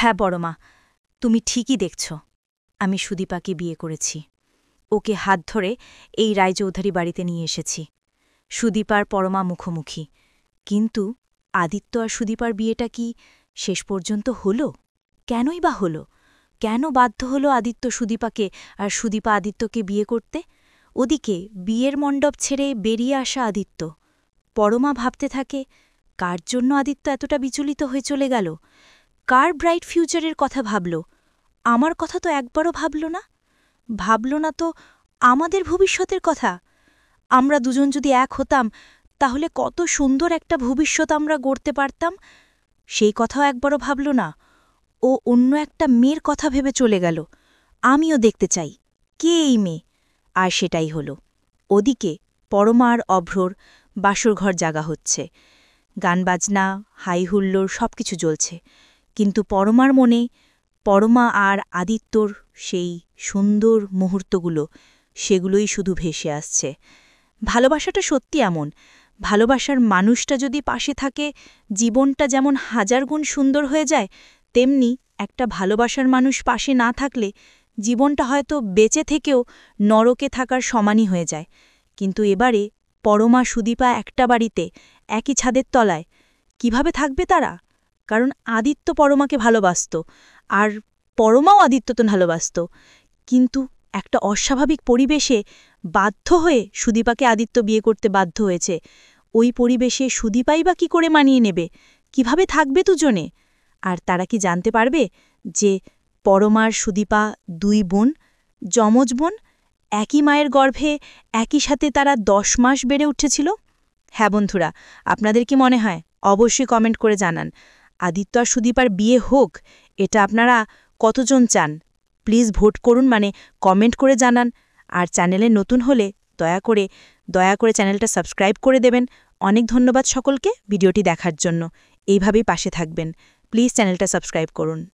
হ্যাঁ বড়মা, তুমি ঠিকই দেখছ। আমি সুদীপাকে বিয়ে করেছি। ওকে হাত ধরে এই রায়চৌধুরী বাড়িতে নিয়ে এসেছি। সুদীপার পরমা মুখোমুখি। কিন্তু আদিত্য আর সুদীপার বিয়েটা কি শেষ পর্যন্ত হল? কেনই বা হল? কেন বাধ্য হল আদিত্য সুদীপাকে আর সুদীপা আদিত্যকে বিয়ে করতে? ওদিকে বিয়ের মণ্ডপ ছেড়ে বেরিয়ে আসা আদিত্য। পরমা ভাবতে থাকে, কার জন্য আদিত্য এতটা বিচলিত হয়ে চলে গেল? কার ব্রাইট ফিউচারের কথা ভাবল? আমার কথা তো একবারও ভাবল না। ভাবল না তো আমাদের ভবিষ্যতের কথা। আমরা দুজন যদি এক হতাম, তাহলে কত সুন্দর একটা ভবিষ্যৎ আমরা গড়তে পারতাম। সেই কথাও একবারও ভাবল না। ও অন্য একটা মেয়ের কথা ভেবে চলে গেল। আমিও দেখতে চাই, কে এই মেয়ে? আর সেটাই হল। ওদিকে পরমা আর অভ্রর বাসরঘর জাগা হচ্ছে। গানবাজনা, হাইহুল্লোড় সবকিছু জ্বলছে। কিন্তু পরমার মনে পরমা আর আদিত্যর সেই সুন্দর মুহূর্তগুলো, সেগুলোই শুধু ভেসে আসছে। ভালোবাসাটা সত্যি এমন। ভালোবাসার মানুষটা যদি পাশে থাকে, জীবনটা যেমন হাজার গুণ সুন্দর হয়ে যায়, তেমনি একটা ভালোবাসার মানুষ পাশে না থাকলে জীবনটা হয়তো বেঁচে থেকেও নরকে থাকার সমানই হয়ে যায়। কিন্তু এবারে পরমা সুদীপা একটা বাড়িতে, একই ছাদের তলায়। কিভাবে থাকবে তারা? কারণ আদিত্য পরমাকে ভালোবাসত, আর পরমাও আদিত্যকে ভালোবাসত। কিন্তু একটা অস্বাভাবিক পরিবেশে বাধ্য হয়ে সুদীপাকে আদিত্য বিয়ে করতে বাধ্য হয়েছে। ওই পরিবেশে সুদীপাই বা কী করে মানিয়ে নেবে? কিভাবে থাকবে দুজনে? আর তারা কি জানতে পারবে যে পরমার সুদীপা দুই বোন, যমজ বোন, একই মায়ের গর্ভে একই সাথে তারা 10 মাস বেড়ে উঠেছিল? হ্যাঁ বন্ধুরা, আপনাদের কি মনে হয়? অবশ্যই কমেন্ট করে জানান। আদিত্য আর সুদীপার বিয়ে হোক, এটা আপনারা কতজন চান? প্লিজ ভোট করুন, মানে কমেন্ট করে জানান। আর চ্যানেলে নতুন হলে দয়া করে চ্যানেলটা সাবস্ক্রাইব করে দেবেন। অনেক ধন্যবাদ সকলকে ভিডিওটি দেখার জন্য। এইভাবেই পাশে থাকবেন। প্লিজ চ্যানেলটা সাবস্ক্রাইব করুন।